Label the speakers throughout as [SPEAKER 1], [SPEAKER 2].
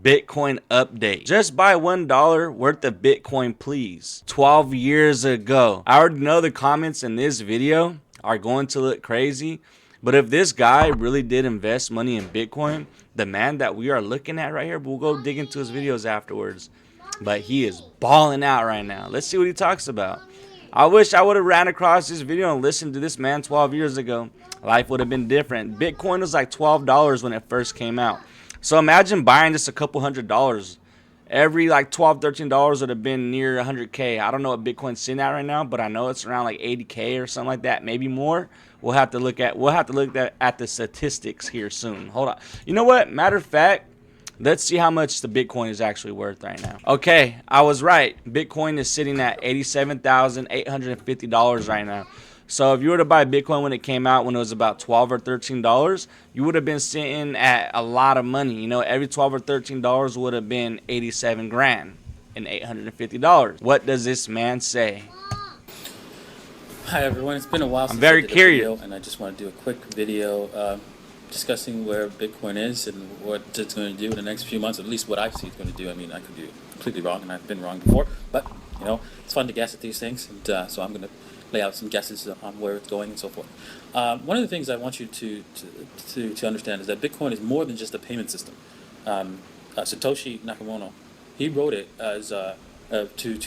[SPEAKER 1] Bitcoin update. Just buy $1 worth of Bitcoin, please. 12 years ago. I already know the comments in this video are going to look crazy, but if this guy really did invest money in Bitcoin, the man that we are looking at right here, we'll go dig into his videos afterwards, but he is balling out right now. Let's see what he talks about. I wish I would have ran across this video and listened to this man 12 years ago. Life would have been different. Bitcoin was like $12 when it first came out. So imagine buying just a couple $100. Every like $12, $13 would have been near 100K. I don't know what Bitcoin's sitting at right now, but I know it's around like 80K or something like that, maybe more. We'll have to look at the statistics here soon. Hold on. You know what? Matter of fact, let's see how much the Bitcoin is actually worth right now. Okay, I was right. Bitcoin is sitting at $87,850 right now. So if you were to buy Bitcoin when it came out, when it was about $12 or $13, you would have been sitting at a lot of money. You know, every $12 or $13 would have been 87 grand and $850. What does this man say?
[SPEAKER 2] Hi everyone, it's been a while since
[SPEAKER 1] I'm very
[SPEAKER 2] I did
[SPEAKER 1] curious.
[SPEAKER 2] a video, and I just want to do a quick video discussing where Bitcoin is and what it's going to do in the next few months, at least what I see it's going to do. I mean, I could be completely wrong, and I've been wrong before, but, you know, it's fun to guess at these things, and so I'm going to lay out some guesses on where it's going and so forth. One of the things I want you to understand is that Bitcoin is more than just a payment system. Satoshi Nakamoto, he wrote it as to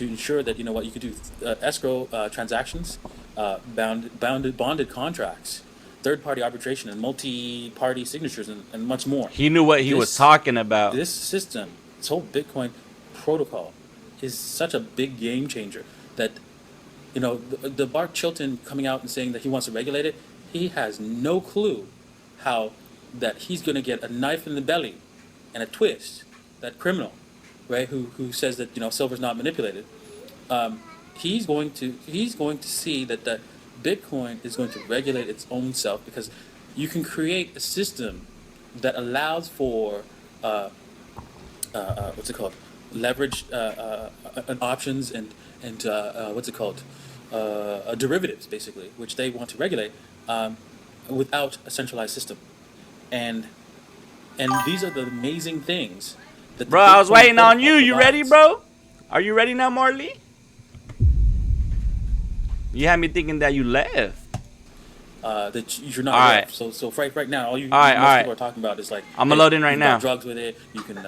[SPEAKER 2] ensure that, you know what, you could do escrow transactions, bonded contracts, third-party arbitration, and multi-party signatures, and much more.
[SPEAKER 1] He knew what he was talking about.
[SPEAKER 2] This system, this whole Bitcoin protocol, is such a big game changer that, you know, the Bart Chilton coming out and saying that he wants to regulate it, he has no clue how that he's going to get a knife in the belly and a twist, that criminal, right, who says that, you know, silver's not manipulated. He's going to see that Bitcoin is going to regulate its own self, because you can create a system that allows for what's it called, leverage options and what's it called, derivatives, basically, which they want to regulate without a centralized system, and these are the amazing things that
[SPEAKER 1] bro, I was waiting on you. You ready, bro? Are you ready now, Marley? You had me thinking that you left.
[SPEAKER 2] That you're not aware of. So right now, all people are talking about is like,
[SPEAKER 1] I'm gonna load in right now.
[SPEAKER 2] Drugs with it. You can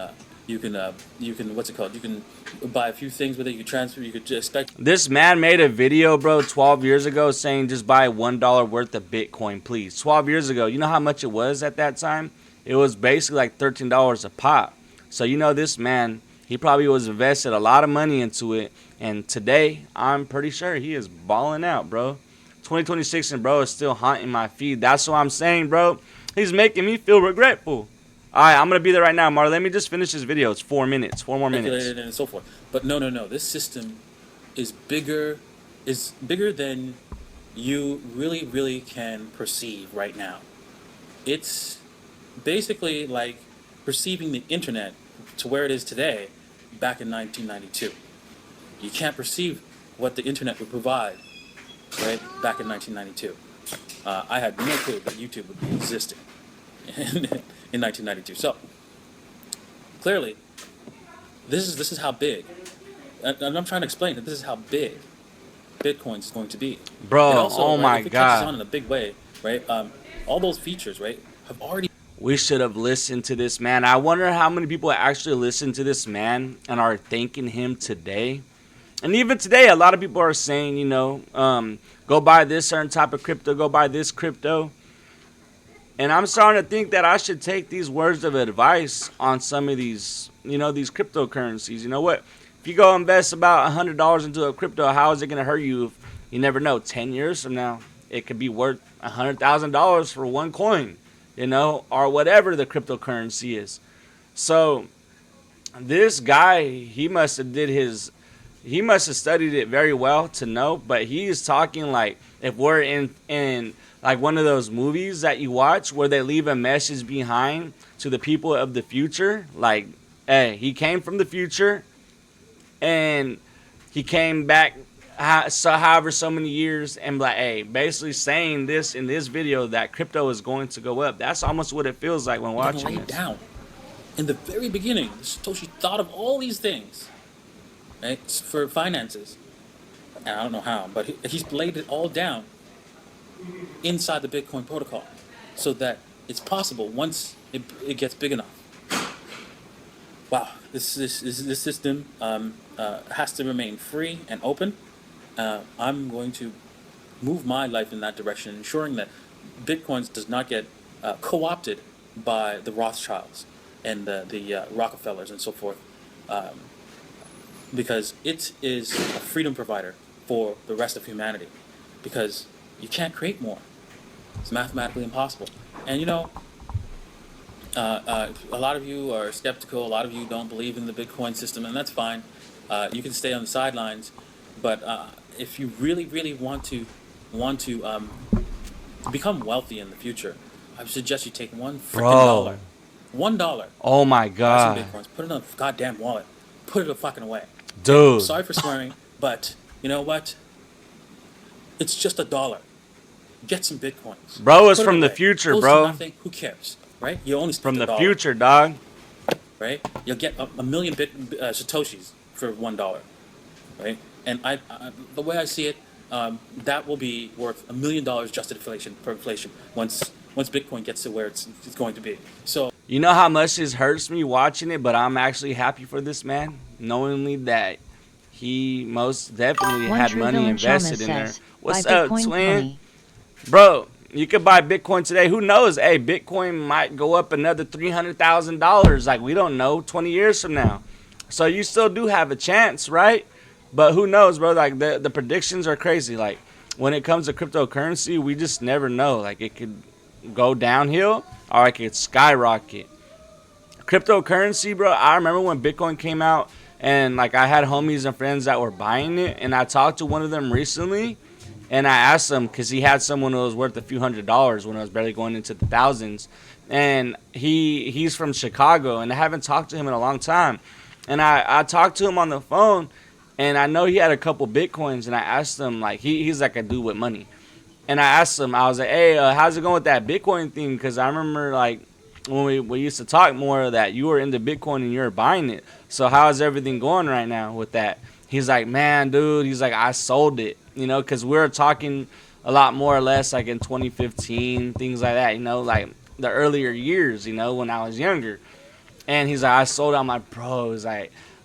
[SPEAKER 2] what's it called? You can buy a few things with it. You can transfer. You could just expect.
[SPEAKER 1] This man made a video, bro, 12 years ago saying just buy $1 worth of Bitcoin, please. 12 years ago. You know how much it was at that time? It was basically like $13 a pop. So you know this man, he probably was invested a lot of money into it. And today, I'm pretty sure he is balling out, bro. 2026 and bro is still haunting my feed. That's what I'm saying, bro. He's making me feel regretful. All right, I'm going to be there right now, Marley. Let me just finish this video. It's 4 minutes. 4 more minutes.
[SPEAKER 2] And so forth. But no. This system is bigger than you really can perceive right now. It's basically like perceiving the internet to where it is today back in 1992. You can't perceive what the internet would provide, right, back in 1992. I had no clue that YouTube would be existing in 1992. So clearly, this is how big, and I'm trying to explain that this is how big Bitcoin is going to be.
[SPEAKER 1] Bro,
[SPEAKER 2] also,
[SPEAKER 1] oh my
[SPEAKER 2] if it
[SPEAKER 1] God.
[SPEAKER 2] catches on in a big way, right? All those features, right, have already.
[SPEAKER 1] We should have listened to this man. I wonder how many people actually listen to this man and are thanking him today. And even today, a lot of people are saying, you know, go buy this certain type of crypto, go buy this crypto. And I'm starting to think that I should take these words of advice on some of these, you know, these cryptocurrencies. You know what? If you go invest about $100 into a crypto, how is it going to hurt you? You never know. 10 years from now, it could be worth $100,000 for one coin, you know, or whatever the cryptocurrency is. So this guy, he must have studied it very well to know, but he's talking like if we're in like one of those movies that you watch where they leave a message behind to the people of the future, like, hey, he came from the future and he came back however so many years and like, hey, basically saying this in this video that crypto is going to go up. That's almost what it feels like when watching this.
[SPEAKER 2] Down In the very beginning, Satoshi thought of all these things, right, for finances. And I don't know how, but he's laid it all down inside the Bitcoin protocol so that it's possible once it gets big enough. Wow, this system has to remain free and open. I'm going to move my life in that direction, ensuring that Bitcoins does not get co-opted by the Rothschilds and the Rockefellers and so forth, um, because it is a freedom provider for the rest of humanity. Because you can't create more; it's mathematically impossible. And a lot of you are skeptical. A lot of you don't believe in the Bitcoin system, and that's fine. You can stay on the sidelines, but if you really, really want to become wealthy in the future, I would suggest you take one freaking
[SPEAKER 1] Bro.
[SPEAKER 2] dollar, $1,
[SPEAKER 1] Oh my
[SPEAKER 2] buy some
[SPEAKER 1] god.
[SPEAKER 2] Bitcoins, put it in a goddamn wallet, put it fucking away. Okay,
[SPEAKER 1] Dude.
[SPEAKER 2] sorry for swearing, but you know what? It's just $1. Get some Bitcoins.
[SPEAKER 1] Bro, it's
[SPEAKER 2] Put it
[SPEAKER 1] from the
[SPEAKER 2] away.
[SPEAKER 1] future,
[SPEAKER 2] Goes to
[SPEAKER 1] bro.
[SPEAKER 2] nothing. Who cares, right? You only spent
[SPEAKER 1] From
[SPEAKER 2] a
[SPEAKER 1] the
[SPEAKER 2] dollar.
[SPEAKER 1] future, dog.
[SPEAKER 2] Right? You'll get a million satoshis for $1, right? And the way I see it, that will be worth $1 million just for inflation once Bitcoin gets to where it's going to be. So
[SPEAKER 1] You know how much this hurts me watching it, but I'm actually happy for this man, knowingly that he most definitely
[SPEAKER 3] One
[SPEAKER 1] had
[SPEAKER 3] True
[SPEAKER 1] money
[SPEAKER 3] Villain Trauma
[SPEAKER 1] invested in there.
[SPEAKER 3] says,
[SPEAKER 1] What's
[SPEAKER 3] buy
[SPEAKER 1] up,
[SPEAKER 3] Bitcoin
[SPEAKER 1] twin?
[SPEAKER 3] pony.
[SPEAKER 1] Bro, you could buy Bitcoin today. Who knows? Hey, Bitcoin might go up another $300,000. Like, we don't know 20 years from now. So you still do have a chance, right? But who knows, bro? Like, the predictions are crazy. Like, when it comes to cryptocurrency, we just never know. Like, it could go downhill or it could skyrocket. Cryptocurrency, bro, I remember when Bitcoin came out and, like, I had homies and friends that were buying it. And I talked to one of them recently. And I asked him because he had someone who was worth a few $100s when I was barely going into the thousands. And he's from Chicago, and I haven't talked to him in a long time. And I talked to him on the phone, and I know he had a couple Bitcoins. And I asked him, like, he's like a dude with money. And I asked him, I was like, hey, how's it going with that Bitcoin thing? Because I remember, like, when we used to talk more that you were into Bitcoin and you were buying it. So how is everything going right now with that? He's like, man, dude, he's like, I sold it, because we were talking a lot more or less like in 2015, things like that, like the earlier years, when I was younger. And he's like, I sold it. I'm like, bro,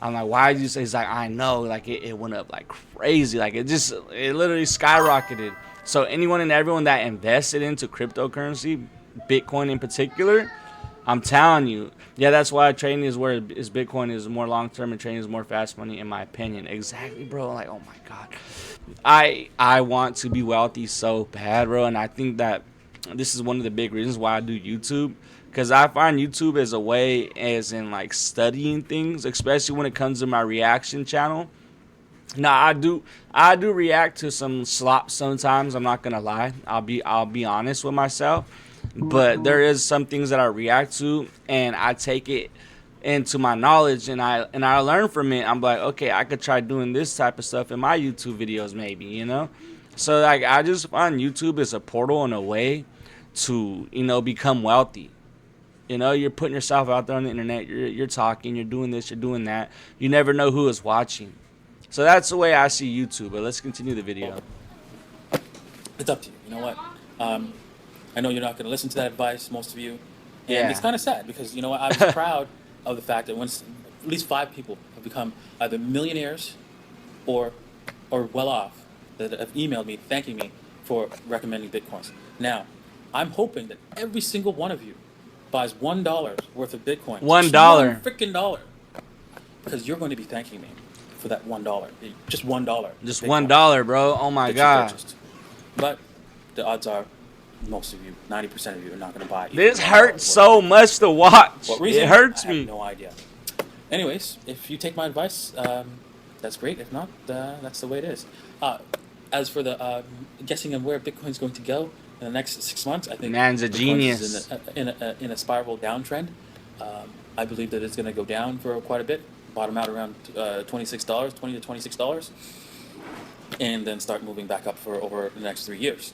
[SPEAKER 1] I'm like, why did you say? He's like, I know, like it went up like crazy, like it literally skyrocketed. So anyone and everyone that invested into cryptocurrency, Bitcoin in particular, I'm telling you, yeah, that's why trading is where is Bitcoin is more long term and trading is more fast money, in my opinion. Exactly, bro. Like, oh my god, I want to be wealthy so bad, bro, and I think that this is one of the big reasons why I do YouTube, because I find YouTube as a way, as in like studying things, especially when it comes to my reaction channel. Now I do react to some slop sometimes. I'm not gonna lie. I'll be honest with myself. But there is some things that I react to, and I take it into my knowledge, and I learn from it. I'm like, okay, I could try doing this type of stuff in my YouTube videos, maybe. So like, I just find YouTube as a portal and a way to become wealthy. You're putting yourself out there on the internet. You're talking. You're doing this. You're doing that. You never know who is watching. So that's the way I see YouTube. But let's continue the video.
[SPEAKER 2] it's up to you. You know what? I know you're not going to listen to that advice, most of you. And
[SPEAKER 1] Yeah.
[SPEAKER 2] it's kind of sad because, you know what, I was proud of the fact that once at least 5 people have become either millionaires or well off that have emailed me thanking me for recommending Bitcoins. Now, I'm hoping that every single one of you buys $1 worth of Bitcoin.
[SPEAKER 1] $1.
[SPEAKER 2] $1 freaking dollar. Because you're going to be thanking me for that $1. Just $1.
[SPEAKER 1] Just
[SPEAKER 2] Bitcoin
[SPEAKER 1] $1, bro. Oh my
[SPEAKER 2] that you
[SPEAKER 1] god.
[SPEAKER 2] purchased. But the odds are most of you, 90% of you, are not going to buy it.
[SPEAKER 1] This hurts so much to watch.
[SPEAKER 2] What reason?
[SPEAKER 1] It hurts
[SPEAKER 2] I
[SPEAKER 1] me.
[SPEAKER 2] have no idea. Anyways, if you take my advice, that's great. If not, that's the way it is. As for the guessing of where Bitcoin's going to go in the next 6 months, I think
[SPEAKER 1] Man's a
[SPEAKER 2] Bitcoin
[SPEAKER 1] genius.
[SPEAKER 2] is in a spiral downtrend. I believe that it's going to go down for quite a bit, bottom out around $26, $20 to $26, and then start moving back up for over the next 3 years.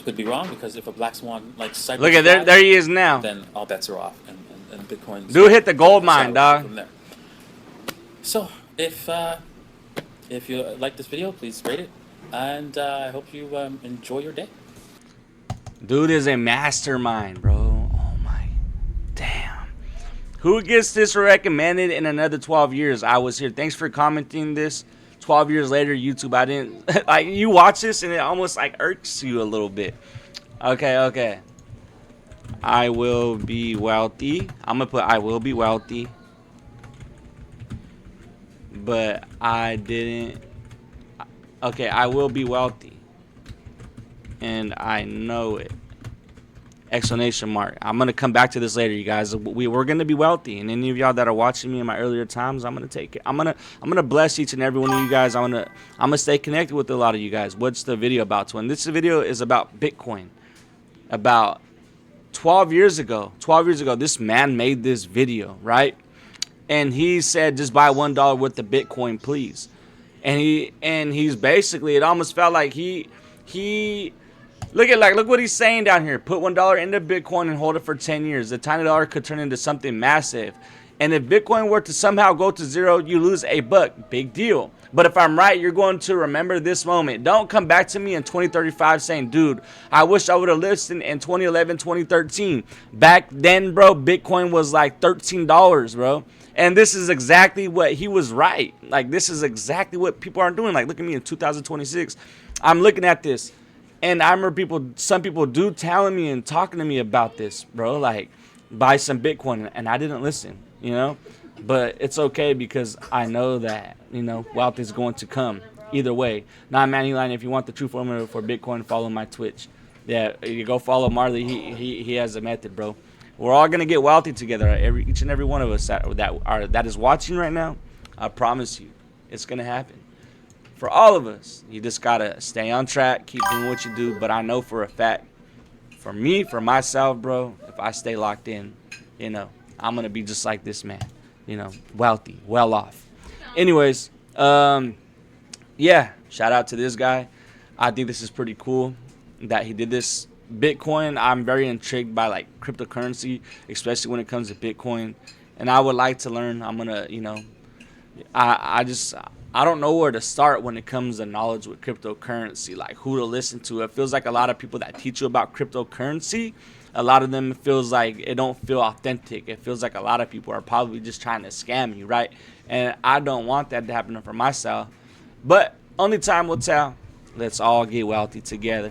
[SPEAKER 2] Could be wrong, because if a black swan like
[SPEAKER 1] Look
[SPEAKER 2] Cypress
[SPEAKER 1] at there.
[SPEAKER 2] fly,
[SPEAKER 1] There he is now.
[SPEAKER 2] then all bets are off, and Bitcoin's
[SPEAKER 1] Dude hit the gold mine,
[SPEAKER 2] skyrocketing
[SPEAKER 1] dog.
[SPEAKER 2] from there. So if you like this video, please rate it, and I hope you enjoy your day.
[SPEAKER 1] Dude is a mastermind, bro. Oh my, damn. Who gets this recommended in another 12 years? I was here. Thanks for commenting this. 12 years later, YouTube, I didn't like you watch this and it almost like irks you a little bit. Okay. I will be wealthy. I'm gonna put I will be wealthy. But I didn't. Okay, I will be wealthy. And I know it. Exclamation mark. I'm gonna come back to this later, you guys. We're gonna be wealthy, and any of y'all that are watching me in my earlier times, I'm gonna take it. I'm gonna bless each and every one of you guys. I'm gonna stay connected with a lot of you guys. What's the video about, Twin? This video is about Bitcoin. About 12 years ago, this man made this video, right? And he said, just buy $1 worth of Bitcoin, please. And he's basically, it almost felt like he look what he's saying down here. Put $1 into Bitcoin and hold it for 10 years. The tiny dollar could turn into something massive. And if Bitcoin were to somehow go to zero, you lose $1. Big deal. But if I'm right, you're going to remember this moment. Don't come back to me in 2035 saying, dude, I wish I would have listened in 2011, 2013. Back then, bro, Bitcoin was like $13, bro. And this is exactly what he was right. Like, this is exactly what people aren't doing. Like, look at me in 2026. I'm looking at this. And I remember some people do telling me and talking to me about this, bro. Like, buy some Bitcoin. And I didn't listen, you know. But it's okay because I know that, you know, wealth is going to come either way. Now, Manny Line, if you want the true formula for Bitcoin, follow my Twitch. Yeah, you go follow Marley. He has a method, bro. We're all gonna get wealthy together. Each and every one of us that is watching right now. I promise you, it's gonna happen for all of us. You just gotta stay on track, keep doing what you do. But I know for a fact, for me, for myself, bro, if I stay locked in, you know, I'm gonna be just like this man. You know, wealthy, well off. Anyways, yeah, shout out to this guy. I think this is pretty cool that he did this. Bitcoin, I'm very intrigued by like cryptocurrency, especially when it comes to Bitcoin, and I would like to learn. I'm gonna, you know, I don't know where to start when it comes to knowledge with cryptocurrency, like who to listen to. It feels like a lot of people that teach you about cryptocurrency, a lot of them, it feels like it don't feel authentic. It feels like a lot of people are probably just trying to scam you, right? And I don't want that to happen for myself, but only time will tell. Let's all get wealthy together.